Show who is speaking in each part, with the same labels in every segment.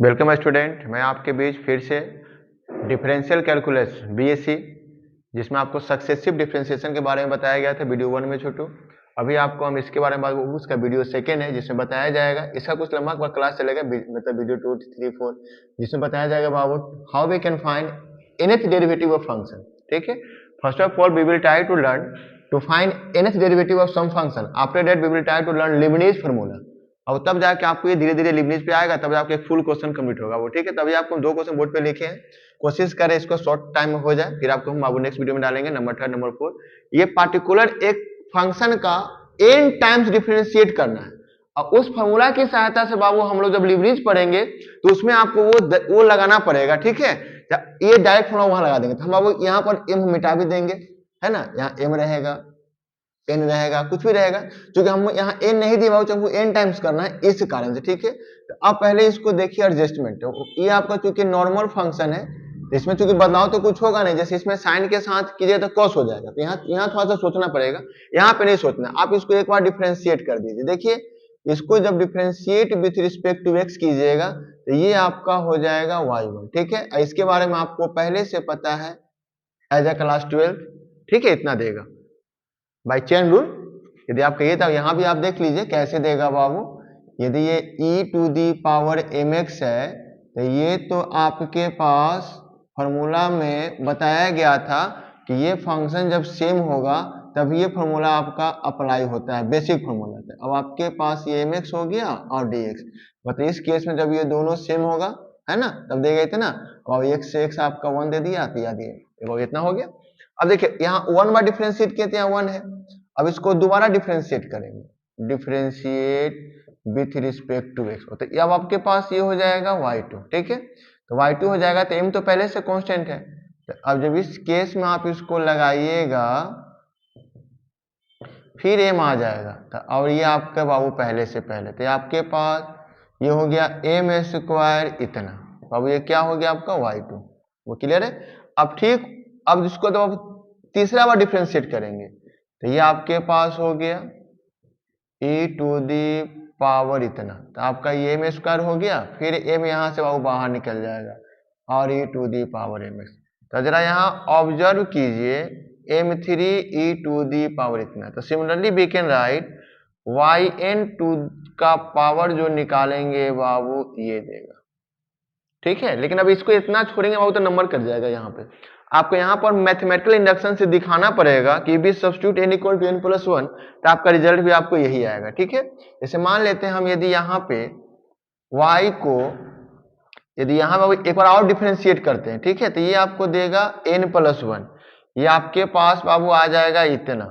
Speaker 1: Welcome student, मैं आपके बीच फिर से डिफरेंशियल कैलकुलस बीएससी, जिसमें आपको सक्सेसिव डिफरेंशिएशन के बारे में बताया गया था वीडियो 1 में छोटू। अभी आपको हम इसके बारे में उसका वीडियो 2 है जिसमें बताया जाएगा। इसका कुछ लंबा क्लास चलेगा, मतलब वीडियो 2, 3, 4, जिसमें बताया जाएगा about how we can find nth derivative of function. ठीक है, first of all we will try to learn to find nth derivative of some function. After that we will try to learn Leibniz formula, और तब जाके आपको ये धीरे धीरे Leibniz पे आएगा, तब जाके एक फुल क्वेश्चन कंप्लीट होगा वो। ठीक है, तभी आपको 2 क्वेश्चन बोर्ड पे लिखे हैं, कोशिश करें इसको शॉर्ट टाइम में हो जाए, फिर आपको हम नेक्स्ट वीडियो में डालेंगे। नंबर 3, नंबर 4, ये पार्टिकुलर एक फंक्शन का n टाइम्स डिफरेंशिएट करना है, और उस फॉर्मूला की सहायता से बाबू हम लोग जब लीबनिज पढ़ेंगे तो उसमें आपको वो लगाना पड़ेगा। ठीक है, ये डायरेक्ट फॉर्मूला वहां लगा देंगे, तो हम बाबू यहाँ पर m मिटा भी देंगे, है ना, यहाँ m रहेगा, n रहेगा, कुछ भी रहेगा, क्योंकि हम यहाँ n नहीं दिया हुआ, हमको n टाइम्स करना है इस कारण से। ठीक है, तो आप पहले इसको देखिए एडजस्टमेंट। ये आपका चूंकि नॉर्मल फंक्शन है, इसमें चूंकि बदलाव तो कुछ होगा नहीं, जैसे इसमें साइन के साथ कीजिए तो कॉस हो जाएगा, तो यहाँ थोड़ा सा सोचना पड़ेगा, यहाँ पे नहीं सोचना। आप इसको एक बार डिफरेंशिएट कर दीजिए। देखिए, इसको जब differentiate with respect to x कीजिएगा तो ये आपका हो जाएगा y1। ठीक है, इसके बारे में आपको पहले से पता है एज ए क्लास 12। ठीक है, इतना देगा बाई चेन रूल। यदि आप कहिए तो यहां भी आप देख लीजिए कैसे देगा बाबू। यदि ये e⁻ mx है तो ये तो आपके पास फॉर्मूला में बताया गया था कि ये फंक्शन जब सेम होगा तब ये फॉर्मूला आपका अप्लाई होता है, बेसिक फॉर्मूला। अब आपके पास ये mx हो गया और dx, मतलब इस केस में जब ये दोनों सेम होगा, है ना, तब देगा इतना, और x से x आपका 1 दे दिया तो याद ये इतना हो गया। अब देखिए यहाँ 1 बार डिफरेंशिएट किए थे, यहाँ 1 है। अब इसको दोबारा डिफरेंशिएट करेंगे, differentiate with respect to x, तो अब आपके पास ये हो जाएगा y2। ठीक है, तो y2 हो जाएगा, तो m तो पहले से कांस्टेंट है। तो अब जब इस केस में आप इसको लगाइएगा फिर m आ जाएगा, तो और ये आपका बाबू पहले से पहले, तो आपके पास ये हो गया m² इतना। बाबू ये क्या हो गया आपका y2, वो क्लियर है। अब ठीक, अब इसको तो तीसरा बार डिफरेंशिएट करेंगे तो ये आपके पास हो गया e⁻ इतना, तो आपका ये m² हो गया, फिर m यहाँ से बाबू बाहर निकल जाएगा और e⁻ mx। तो जरा यहाँ ऑब्जर्व कीजिए m3 e⁻ इतना। तो similarly we can right yn2 का पावर जो निकालेंगे बाबू ये देगा। ठीक है, लेकिन अब इसको इतना छोड़ेंगे बाबू तो नंबर कट जाएगा। यहाँ पे आपको यहाँ पर मैथमेटिकल इंडक्शन से दिखाना पड़ेगा कि भी सब्स्टिट्यूट n = n+1, तो आपका रिजल्ट भी आपको यही आएगा। ठीक है, जैसे मान लेते हैं हम यदि यहाँ पे y को यदि यहाँ बाबू एक बार और डिफरेंशिएट करते हैं, ठीक है, तो ये आपको देगा n+1, ये आपके पास बाबू आ जाएगा इतना,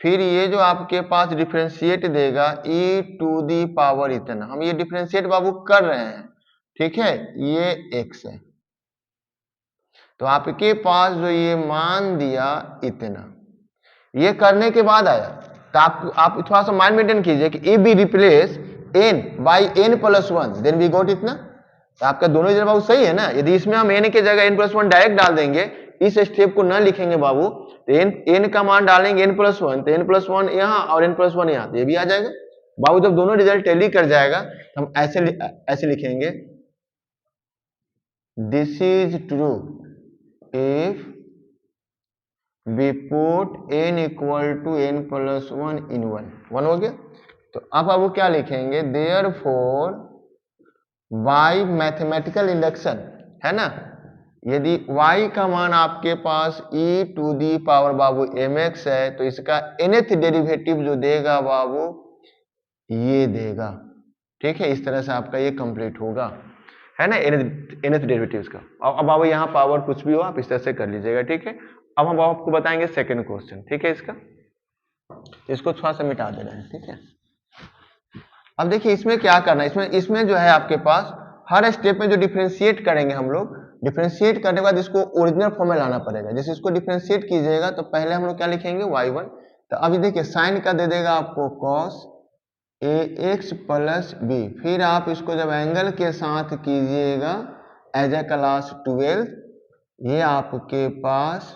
Speaker 1: फिर ये जो आपके पास डिफरेंशिएट देगा e⁻ इतना। हम ये डिफरेंशिएट बाबू कर रहे हैं, ठीक है, ये x है, तो आपके पास जो ये मान दिया इतना, ये करने के बाद आया, तो आप थोड़ा सा माइंड मेंटेन कीजिए कि if we replace n by n+1 then we got इतना। तो आपका दोनों जगह बाबू सही है ना। यदि इसमें हम n के जगह n+1 डायरेक्ट डाल देंगे, इस स्टेप को ना लिखेंगे बाबू, तो n का मान डालेंगे n+1, तो n+1 यहाँ और n+1 यहाँ, तो ये भी आ जाएगा बाबू। जब दोनों रिजल्ट टैली कर जाएगा तो हम ऐसे लिखेंगे, this is true if we put n = n+1 in 1 हो गया। तो अब वो क्या लिखेंगे, therefore by mathematical induction, है ना, यदि y का मान आपके पास e⁻ बाबू mx है तो इसका nth डेरिवेटिव जो देगा बाबू ये देगा। ठीक है, इस तरह से आपका ये कंप्लीट होगा, है ना, nth डेरिवेटिव्स का। अब बाबू यहाँ पावर कुछ भी हो आप इस तरह से कर लीजिएगा। ठीक है, अब हम आपको बताएंगे सेकंड क्वेश्चन। ठीक है, इसको थोड़ा सा मिटा दे रहे हैं। ठीक है, अब देखिए इसमें क्या करना है, इसमें जो है आपके पास हर स्टेप में जो डिफरेंशिएट करेंगे हम लोग, डिफरेंशिएट करने के बाद इसको ओरिजिनल फॉर्म में लाना पड़ेगा। जैसे इसको डिफरेंशिएट कीजिएगा तो पहले हम लोग क्या लिखेंगे, y1, तो अभी देखिए साइन का दे देगा आपको cos ax + b, फिर आप इसको जब एंगल के साथ कीजिएगा एज ए क्लास 12, ये आपके पास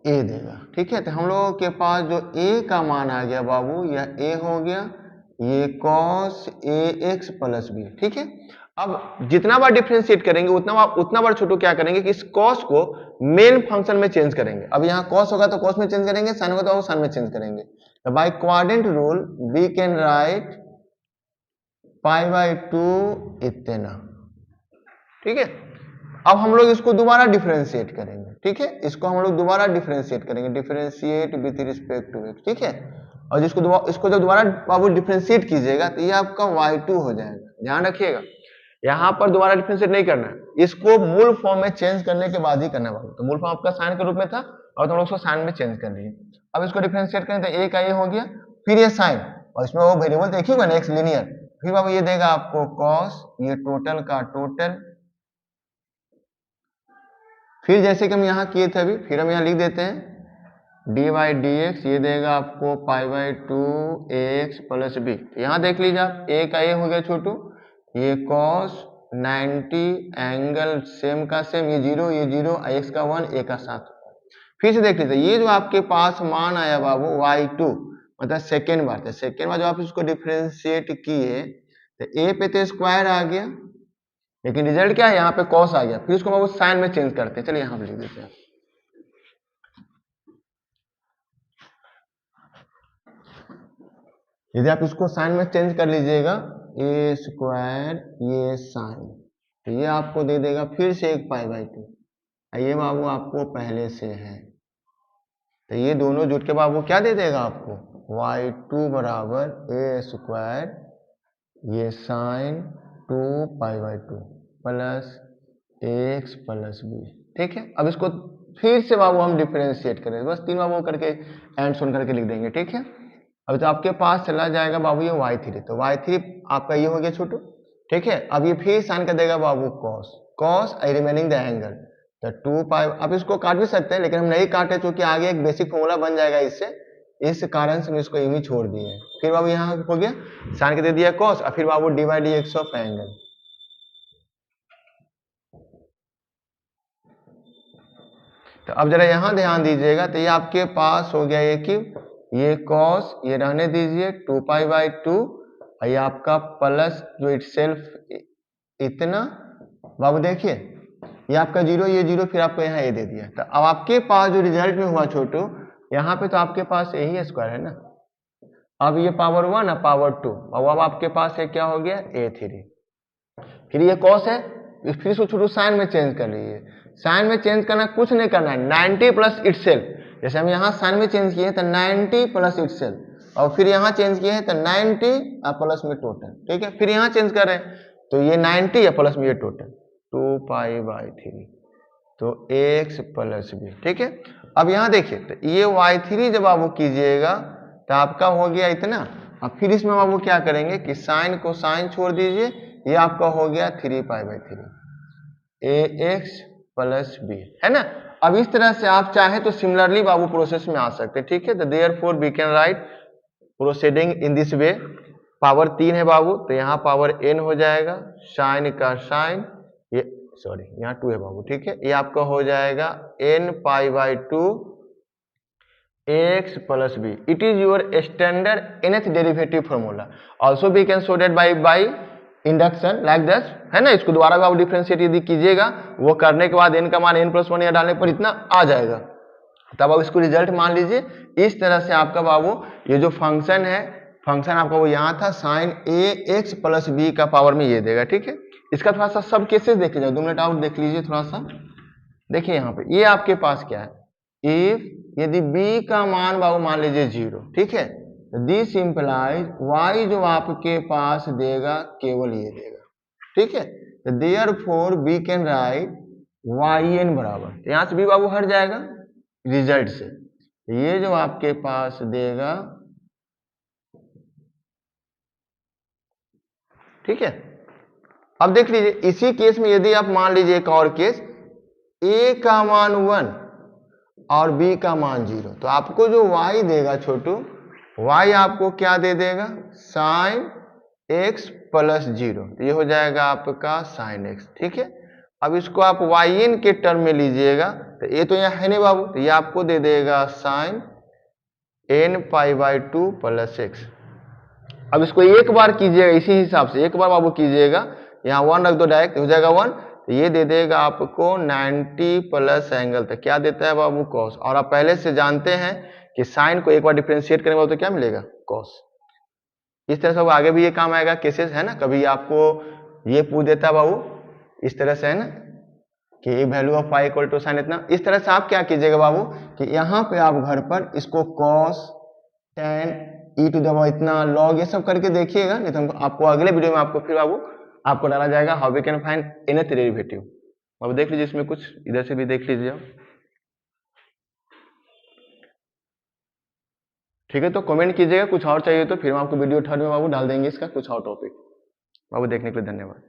Speaker 1: ए देगा। ठीक है, तो हम लोगों के पास जो ए का मान आ गया बाबू, यह ए हो गया, ये cos ax प्लस बी। ठीक है, अब जितना बार डिफरेंशिएट करेंगे उतना बार छोटू क्या करेंगे कि इस cos को मेन फंक्शन में चेंज करेंगे। अब यहाँ cos होगा तो cos में चेंज करेंगे, sin होगा तो sin में चेंज करेंगे। तो by quadrant rule we can write pi by 2 इतना। ठीक है, अब हम लोग इसको दोबारा डिफरेंशिएट करेंगे। ठीक है, इसको हम लोग दोबारा डिफरेंशिएट करेंगे, differentiate with respect to x। ठीक है, और इसको जब दोबारा बाबू डिफरेंशिएट कीजिएगा तो ये आपका y2 हो जाएगा। ध्यान रखिएगा, यहाँ पर दोबारा डिफरेंशिएट नहीं करना है, इसको मूल फॉर्म में चेंज करने के बाद ही करना बाबू। तो मूल फॉर्म आपका साइन के रूप में था और तुम लोग उसको साइन में चेंज कर लिए। अब इसको डिफरेंशिएट करें तो a का ये हो गया, फिर ये साइन, और इसमें वो वेरिएबल देखिएगा ना x लीनियर, फिर बाबू ये देगा आपको cos, ये टोटल का टोटल, फिर जैसे कि हम यहाँ किए थे अभी, फिर हम यहाँ लिख देते हैं डी बाई डी एक्स, ये देगा आपको pi by 2 x plus b. यहाँ देख लीजिए आप, ए का ए हो गया छोटू, ये cos 90 एंगल सेम का सेम, ये 0 ये 0, एक्स का 1 ए का 7। फिर से देख लीजिए, ये जो आपके पास मान आया बाबू y2, मतलब सेकेंड बार था, सेकेंड बार जब आप इसको डिफ्रेंशिएट किए तो ए पे तो स्क्वायर आ गया, लेकिन रिजल्ट क्या है, यहाँ पे cos आ गया। फिर उसको बाबू साइन में चेंज करते हैं। चलिए यहाँ पे लिख देते हैं, यदि आप इसको साइन में चेंज कर लीजिएगा, ए स्क्वायर ये साइन, तो ये आपको दे देगा फिर से एक पाई बाई 2, ये बाबू आपको पहले से है, तो ये दोनों जुट के बाबू क्या दे देगा आपको, y2 बराबर ए स्क्वायर ये sine 2 pi by 2 plus x plus b. ठीक है, अब इसको फिर से बाबू हम डिफरेंशिएट करें, बस 3 बाबू करके एंड सुन करके लिख देंगे। ठीक है, अब तो आपके पास चला जाएगा बाबू ये y3, तो y3 आपका ये हो गया छोटू। ठीक है, अब ये फिर साइन कर देगा बाबू cos I remaining the angle, तो 2 पाई, आप इसको काट भी सकते हैं लेकिन हम नहीं काटे क्योंकि आगे एक बेसिक फॉर्मूला बन जाएगा इससे, इस कारण से हम इसको यूं ही छोड़ दिए। फिर बाबू यहाँ हो गया साइन के दे दिया cos, और फिर बाबू D by D X of angle. तो अब जरा यहाँ ध्यान दीजिएगा, तो ये आपके पास हो गया ये कि ये cos, ये रहने दीजिए 2 पाई बाई 2, और ये आपका प्लस जो इटसेल्फ इतना, बाबू देखिए ये आपका 0 ये 0, फिर आपको यहाँ ए दे दिया। तो अब आपके पास जो रिजल्ट में हुआ छोटू, यहाँ पे तो आपके पास यही स्क्वायर है ना, अब ये पावर 1 और पावर 2, अब आपके पास है क्या हो गया a3, फिर ये cos है, फिर इसको छोटू साइन में चेंज कर लीजिए। साइन में चेंज करना कुछ नहीं करना है, 90 प्लस इटसेल्फ, जैसे हम यहाँ साइन में चेंज किए तो 90 प्लस इटसेल्फ, और फिर यहाँ चेंज किए हैं तो 90 और प्लस में टोटल। ठीक है, फिर यहाँ चेंज कर रहे हैं तो ये 90 या प्लस में ये टोटल 2 पाई बाई 3, तो x प्लस बी। ठीक है, अब यहाँ देखिए, तो ये y3 जब आप वो कीजिएगा तो आपका हो गया इतना, अब फिर इसमें आप वो क्या करेंगे कि साइन को साइन छोड़ दीजिए, ये आपका हो गया 3 pi by 3 ax plus b, है ना। अब इस तरह से आप चाहे तो सिमिलरली बाबू प्रोसेस में आ सकते हैं। ठीक है, तो therefore we can write proceeding in this way. Power 3 है बाबू, तो यहाँ पावर n हो जाएगा, साइन का साइन, ये सॉरी यहाँ 2 है बाबू। ठीक है, ये आपका हो जाएगा n pi by 2 x plus b. It is your standard nth derivative formula, also we can show that by induction like this, है ना। इसको दोबारा आप डिफरेंशिएट यदि कीजिएगा, वो करने के बाद n का मान n+1 या डालने पर इतना आ जाएगा, तब आप इसको रिजल्ट मान लीजिए। इस तरह से आपका बाबू ये जो फंक्शन है, फंक्शन आपका वो यहाँ था साइन ax प्लस बी का पावर में ये देगा। ठीक है, इसका थोड़ा सा सब केसेस देख लीजिए, 2 मिनट आउट देख लीजिए थोड़ा सा। देखिए यहाँ पे ये आपके पास क्या है, इफ यदि b का मान बाबू मान लीजिए 0, ठीक है, दिस इंप्लाइज y जो आपके पास देगा केवल ये देगा। ठीक है, तो therefore we can write yn बराबर, तो यहाँ से b बाबू हट जाएगा रिजल्ट से, ये जो आपके पास देगा। ठीक है, अब देख लीजिए इसी केस में यदि आप मान लीजिए एक और केस, a का मान 1 और b का मान 0, तो आपको जो y देगा छोटू, y आपको क्या दे देगा, साइन x प्लस 0, तो ये हो जाएगा आपका साइन x। ठीक है, अब इसको आप yn के टर्म में लीजिएगा, तो ए तो यहाँ है नहीं बाबू, तो ये आपको दे देगा sine n pi by 2 plus x. अब इसको एक बार कीजिएगा इसी हिसाब से, एक बार बाबू कीजिएगा, यहाँ 1 रख दो डायरेक्ट, हो जाएगा 1, तो ये दे देगा आपको 90 प्लस एंगल, तो क्या देता है बाबू कॉस। और आप पहले से जानते हैं कि साइन को एक बार डिफरेंशिएट करेंगे तो क्या मिलेगा कॉस। इस तरह से आगे भी ये काम आएगा, केसेस है ना, कभी आपको ये पूछ देता है बाबू इस तरह से, है ना, कि value of pi equal to sine इतना। इस तरह से आप क्या कीजिएगा बाबू कि यहाँ पे आप घर पर इसको cos ten e to the power इतना लॉग ये सब करके देखिएगा, नहीं तो आपको अगले वीडियो में आपको फिर बाबू आपको डाला जाएगा how we can find nth derivative. अब देख लीजिए इसमें कुछ इधर से भी देख लीजिए आप। ठीक है, तो कमेंट कीजिएगा, कुछ और चाहिए तो फिर हम आपको वीडियो थर्ड में बाबू डाल देंगे इसका कुछ और टॉपिक। बाबू देखने के लिए धन्यवाद।